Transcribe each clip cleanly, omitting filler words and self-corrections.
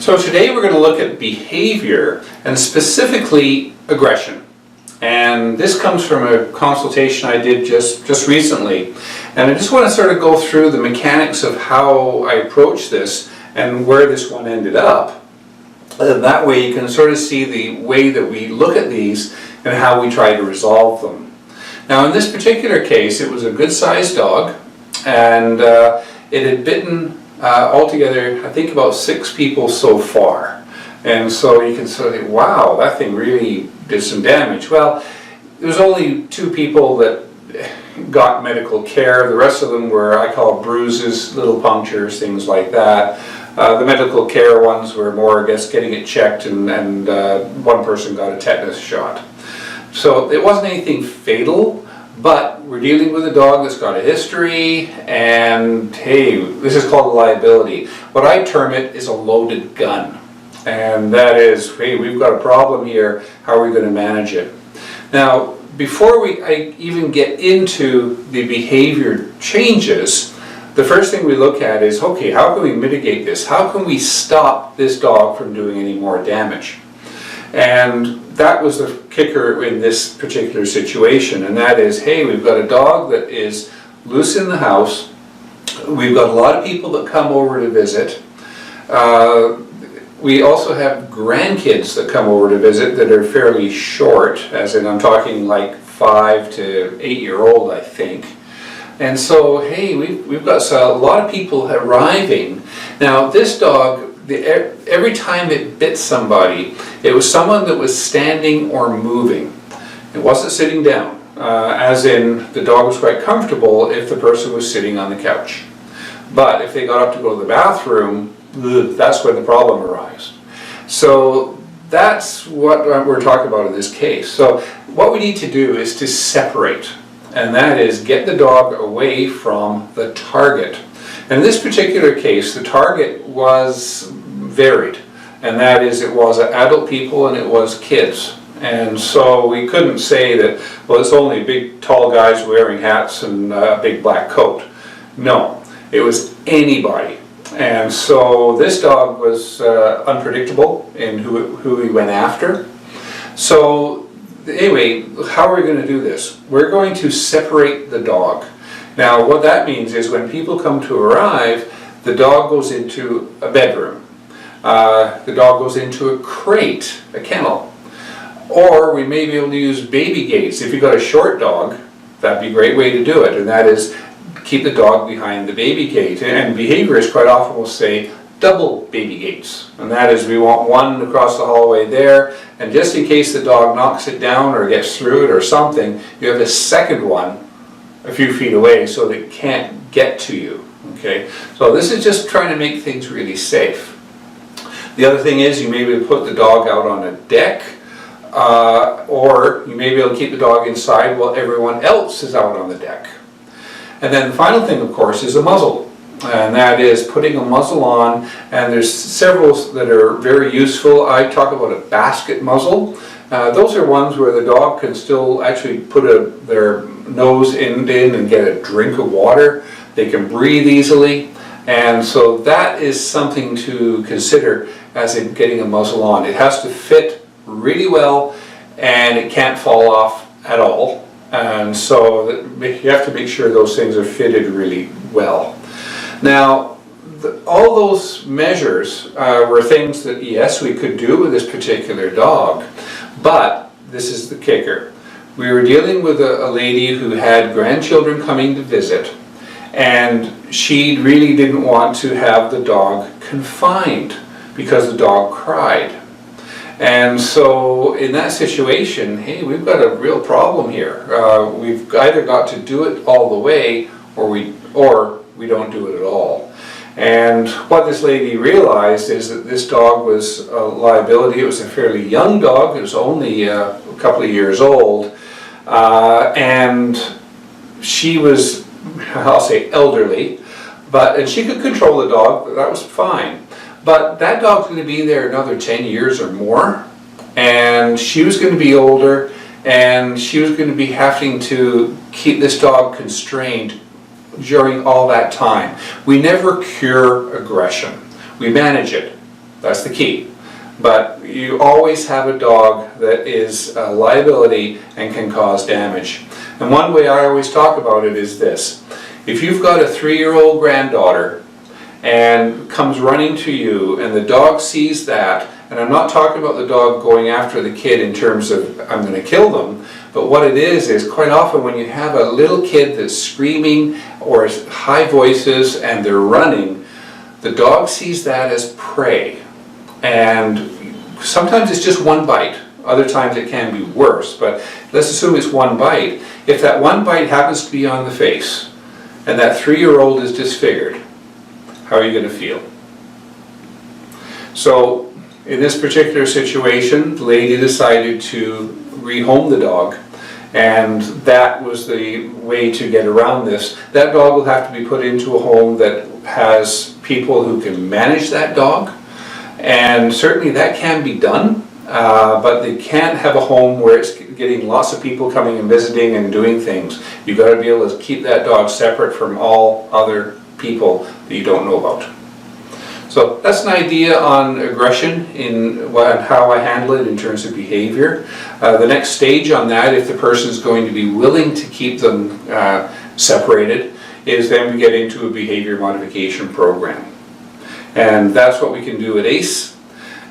So today we're going to look at behavior and specifically aggression. And this comes from a consultation I did just recently. And I just want to sort of go through the mechanics of how I approach this and where this one ended up. And that way you can sort of see the way that we look at these and how we try to resolve them. Now in this particular case, it was a good-sized dog, and it had bitten altogether, I think, about 6 people so far. And so you can sort of think, wow, that thing really did some damage. Well, there was only 2 people that got medical care. The rest of them were, I call bruises, little punctures, things like that. The medical care ones were more, I guess, getting it checked, and one person got a tetanus shot. So it wasn't anything fatal, but we're dealing with a dog that's got a history, and hey, this is called a liability. What I term it is a loaded gun. And that is, hey, we've got a problem here, how are we going to manage it? Now, before I even get into the behavior changes, the first thing we look at is, okay, how can we mitigate this? How can we stop this dog from doing any more damage? And that was the kicker in this particular situation, and that is, hey, we've got a dog that is loose in the house. We've got a lot of people that come over to visit. We also have grandkids that come over to visit that are fairly short, as in I'm talking like 5 to 8-year-old, I think. And so, hey, we've got a lot of people arriving. Now, this dog, every time it bit somebody, it was someone that was standing or moving. It wasn't sitting down, as in the dog was quite comfortable if the person was sitting on the couch. But if they got up to go to the bathroom, that's when the problem arises. So that's what we're talking about in this case. So what we need to do is to separate, and that is get the dog away from the target. And in this particular case, the target was varied, and that is, it was adult people and it was kids. And so we couldn't say that, well, it's only big tall guys wearing hats and a big black coat. No, it was anybody. And so this dog was unpredictable in who he went after. So anyway, how are we going to do this? We're going to separate the dog. Now what that means is when people come to arrive, the dog goes into a bedroom. The dog goes into a crate, a kennel. Or we may be able to use baby gates. If you've got a short dog, that'd be a great way to do it, and that is keep the dog behind the baby gate. And behaviorists quite often will say double baby gates, and that is, we want one across the hallway there, and just in case the dog knocks it down or gets through it or something, you have a second one a few feet away so that it can't get to you. Okay, so this is just trying to make things really safe. The other thing is, you may be able to put the dog out on a deck, or you may be able to keep the dog inside while everyone else is out on the deck. And then the final thing, of course, is a muzzle. And that is putting a muzzle on, and there's several that are very useful. I talk about a basket muzzle. Those are ones where the dog can still actually put their nose in and get a drink of water. They can breathe easily. And so that is something to consider as in getting a muzzle on. It has to fit really well, and it can't fall off at all. And so you have to make sure those things are fitted really well. Now, all those measures were things that, yes, we could do with this particular dog, but this is the kicker. We were dealing with a lady who had grandchildren coming to visit, and she really didn't want to have the dog confined because the dog cried. And so in that situation, hey, we've got a real problem here. We've either got to do it all the way, or we don't do it at all. And what this lady realized is that this dog was a liability. It was a fairly young dog. It was only a couple of years old. And she was, I'll say, elderly, and she could control the dog, that was fine. But that dog's going to be there another 10 years or more, and she was going to be older, and she was going to be having to keep this dog constrained during all that time. We never cure aggression. We manage it. That's the key. But you always have a dog that is a liability and can cause damage. And one way I always talk about it is this. If you've got a 3-year-old granddaughter and comes running to you and the dog sees that, and I'm not talking about the dog going after the kid in terms of I'm going to kill them, but what it is quite often when you have a little kid that's screaming or high voices and they're running, the dog sees that as prey. And sometimes it's just one bite. Other times it can be worse, but let's assume it's one bite. If that one bite happens to be on the face and that 3-year-old is disfigured, how are you going to feel? So in this particular situation, the lady decided to rehome the dog, and that was the way to get around this. That dog will have to be put into a home that has people who can manage that dog, and certainly that can be done, but they can't have a home where it's getting lots of people coming and visiting and doing things. You've got to be able to keep that dog separate from all other people that you don't know about. So that's an idea on aggression and how I handle it in terms of behavior. The next stage on that, if the person is going to be willing to keep them separated, is then we get into a behavior modification program. And that's what we can do at ACE.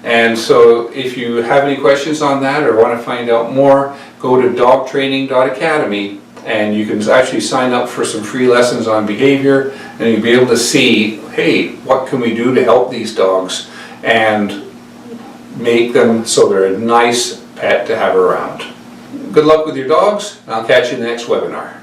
And so if you have any questions on that or want to find out more, go to dogtraining.academy and you can actually sign up for some free lessons on behavior, and you'll be able to see, hey, what can we do to help these dogs and make them so they're a nice pet to have around. Good luck with your dogs, and I'll catch you in the next webinar.